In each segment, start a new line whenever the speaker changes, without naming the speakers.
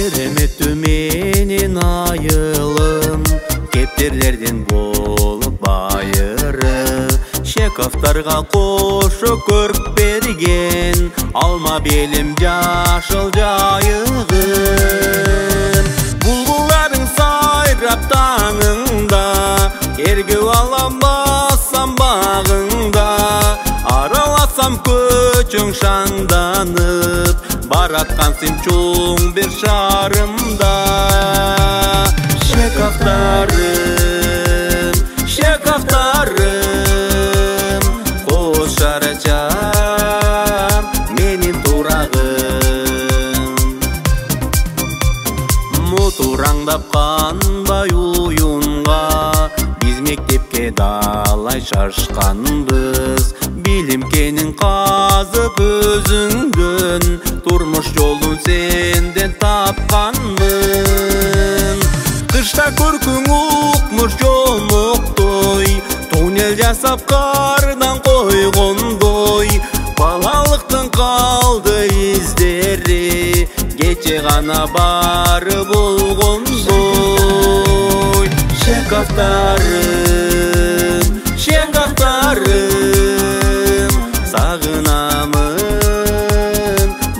Кереметтүү менин айылым, кептерлерден болуп байыры. Чековторго кошу көрк берген, алма белим жашыл жайыгым. Булбулдардын сайрап таңыңда, эргип алам бассам багыңда. Араласам көчүң шаңданып, бараткансың чоң бир шарымда. Чековторым, чековторым, кошарчам менин турагым. Мутураңдап канбай уюнга, биз мектепке далай шашканбыз. Билимкенин казып өзүңдөн, турмуш жолун сенден тапканмын. Кышта көркүң укмуш жомоктой, туннель жасап кардан койгондой. Балалыктын калды издери, кече гана бары болгондой. Чековторым, чековторым, сагынамын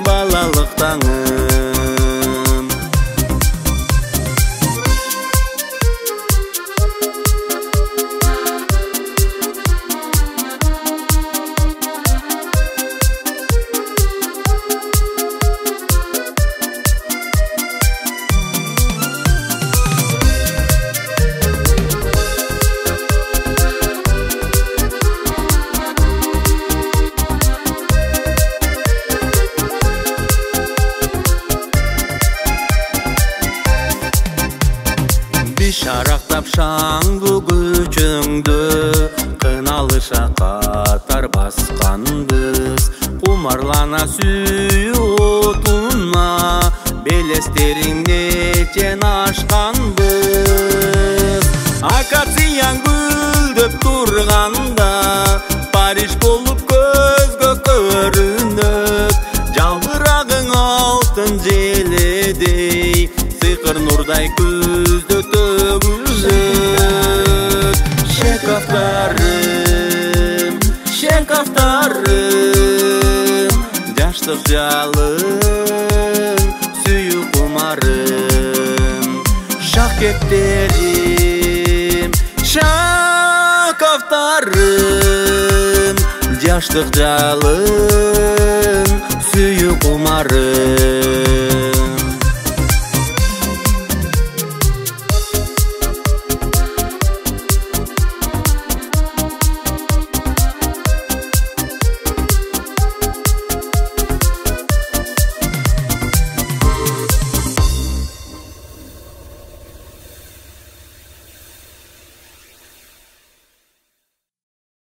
балалык таңым. Шарактап шаңдуу көчөңдө, кыналыша катар басканбыз. Кумарлана сүйүү отуна, белестериңнечен ашканбыз. Акацияң гүлдөп турганда, Париж болуп көзгө көрүнөт. Жалбырагың алтын желедей, сыйкыр нурдай көздө төгүлөт. Чековторым, чековторым, жаштык жалын, сүйүү кумарым. Шак кептерим, чековторым, жаштык жалын, сүйүү кумарым.